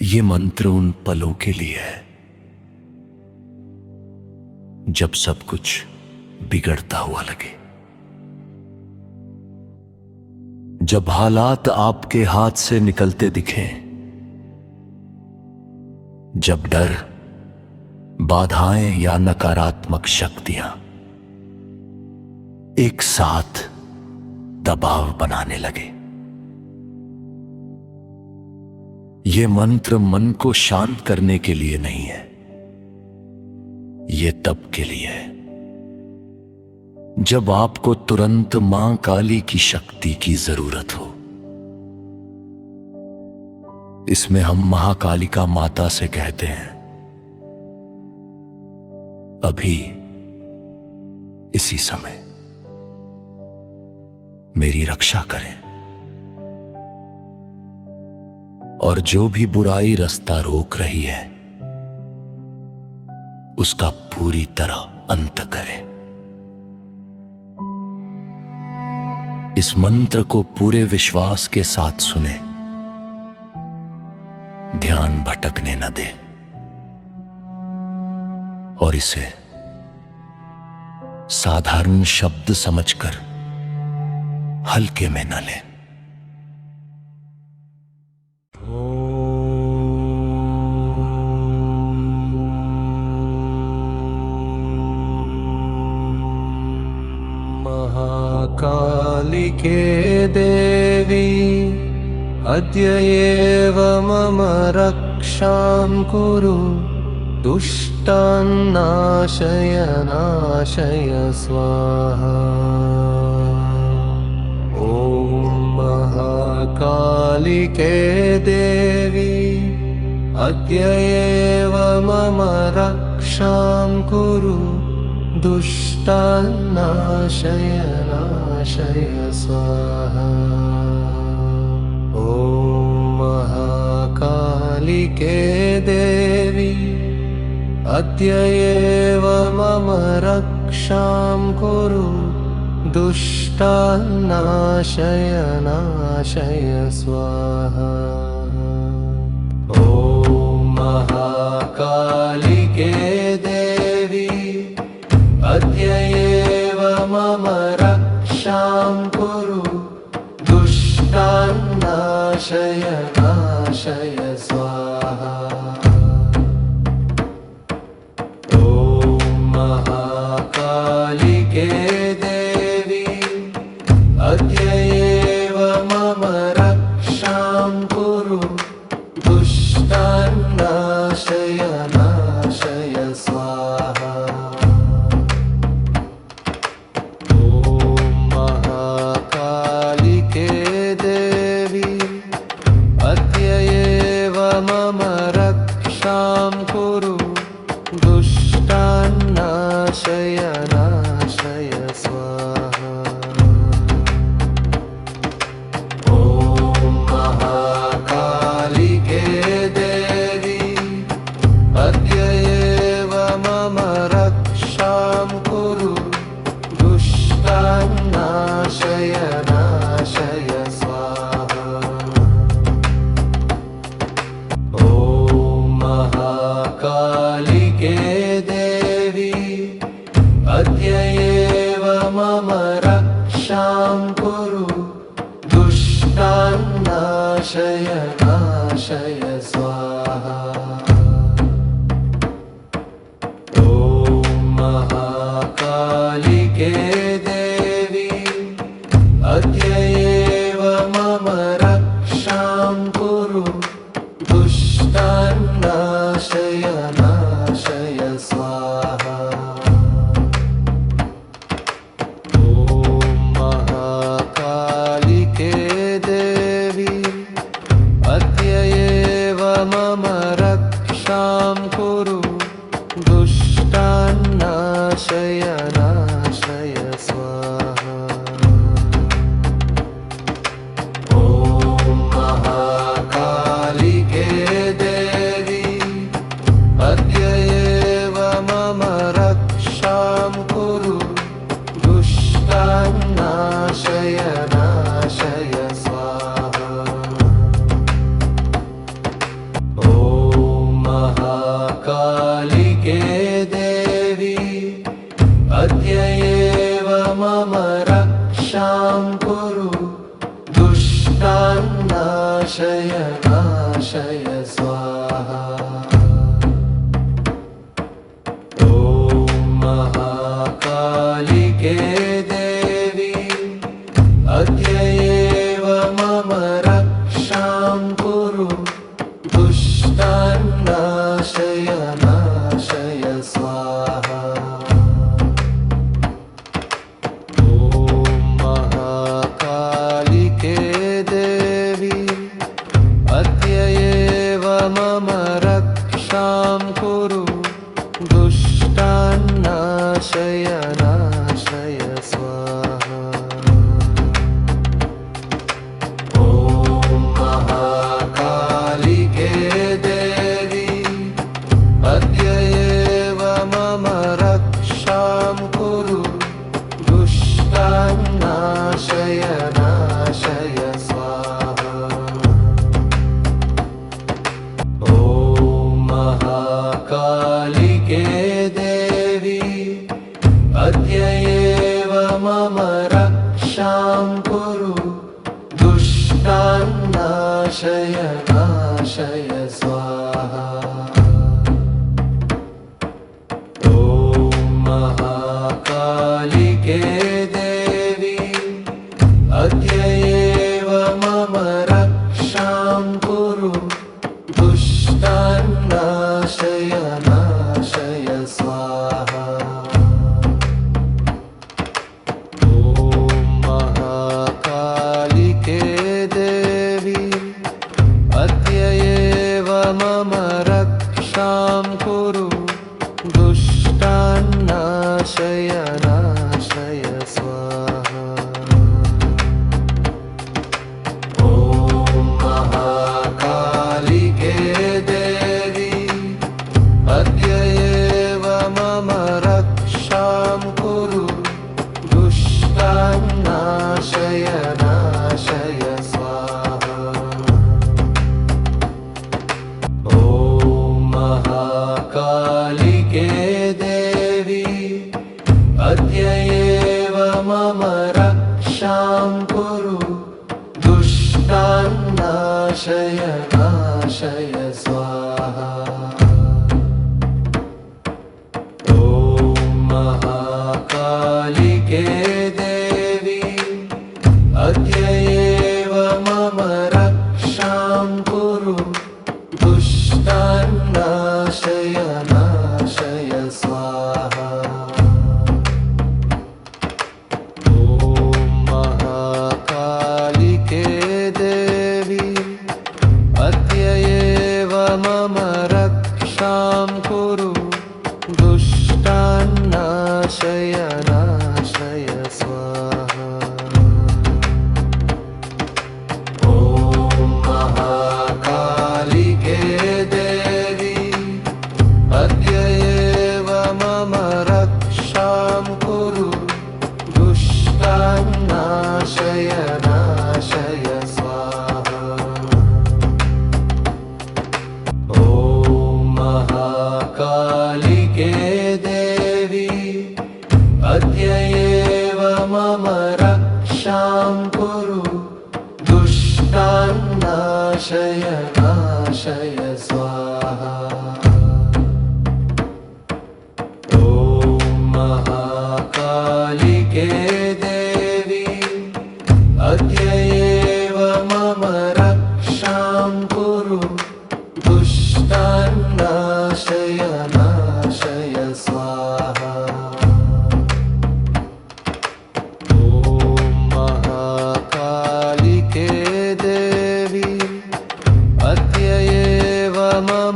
ये मंत्र उन पलों के लिए है जब सब कुछ बिगड़ता हुआ लगे, जब हालात आपके हाथ से निकलते दिखें, जब डर, बाधाएं या नकारात्मक शक्तियां एक साथ दबाव बनाने लगे। ये मंत्र मन को शांत करने के लिए नहीं है, ये तब के लिए है जब आपको तुरंत मां काली की शक्ति की जरूरत हो। इसमें हम महाकालिका माता से कहते हैं, अभी इसी समय मेरी रक्षा करें और जो भी बुराई रास्ता रोक रही है उसका पूरी तरह अंत करें। इस मंत्र को पूरे विश्वास के साथ सुने, ध्यान भटकने न दे और इसे साधारण शब्द समझकर हल्के में न लें। महाकालिके देवी अद्य एव मम रक्षां कुरु, दुष्टान् नाशय नाशय स्वाहा। ॐ महाकालिके देवी अद्य एव मम रक्षां कुरु, दुष्टान् नाशय नाशय स्वाहा। ॐ महाकालिके देवी अद्य एव मम रक्षां कुरु, दुष्टान् नाशय नाशय स्वाहा। ॐ महाकालिके देवी अद्य एव मम रक्षां कुरु, दुष्टान् नाशय नाशय स्वाहा। ॐ महाकालिके देवी अद्य एव मम रक्षां कुरु, दुष्टान् नाशय नाशय स्वाहा। मम रक्षां कुरु, दुष्टान् नाशय नाशय स्वाहा। ॐ महाकालिके देवी अद्य एव मम रक्षां कुरु, दुष्टान् नाशय नाशय स्वाहा। महाकालिके देवी अद्य एव मम रक्षां कुरु, दुष्टान् नाशय नाशय स्वाहा। ॐ महाकालिके देवी अद्य एव मम रक्षां कुरु, दुष्टान् नाशय नाशय स्वाहा। ॐ महाकालिके देवी अद्य एव मम रक्षां कुरु, दुष्टान् नाशय नाशय स्वाहा। ॐ महाकालिके देवी अद्य एव मम रक्षां कुरु, दुष्टान् नाशय नाशय स्वाहा। ॐ नाशय स्वाहा। ॐ महाकालिके देवी अद्य एव मम रक्षां कुरु दुष्टान् नाशय नाशय स्वाहा। ॐ महाकालिके देवी अद्य एव मम रक्षां कुरु दुष्टान् नाशय नाशय स्वाहा। ॐ महाकालिके देवी अद्य एव मम रक्षां कुरु दुष्टान् नाशय नाशय स्वाहा। ॐ महाकालिके देवी अद्य एव मम रक्षां कुरु दुष्टान् नाशय नाशय स्वाहा। ॐ महाकालिके देवी अद्य एव मम रक्षां कुरु दुष्टान् नाशय नाशय स्वाहा। ॐ महाकालिके देवी अद्य एव मम रक्षां कुरु दुष्टान् नाशय नाशय स्वाहा। ॐ महाकालिके देवी अद्य एव मम रक्षां कुरु दुष्टान् नाशय नाशय स्वाहा। ॐ महाकालिके देवी अद्य एव मम रक्षां कुरु दुष्टान् नाशय नाशय स्वाहा। ॐ महाकालिके देवी अद्य एव मम रक्षां कुरु दुष्टान् नाशय नाशय स्वाहा। ॐ महाकालिके देवी अद्य एव मम रक्षां कुरु दुष्टान् नाशय नाशय स्वाहा। ॐ महाकालिके देवी अद्य एव मम रक्षां कुरु दुष्टान् नाशय नाशय स्वाहा। ॐ महाकालिके देवी अद्य एव मम रक्षां कुरु दुष्टान् नाशय नाशय स्वाहा। ॐ महाकालिके देवी अद्य एव मम रक्षां कुरु दुष्टान् नाशय नाशय स्वाहा। ॐ महाकालिके देवी अद्य एव मम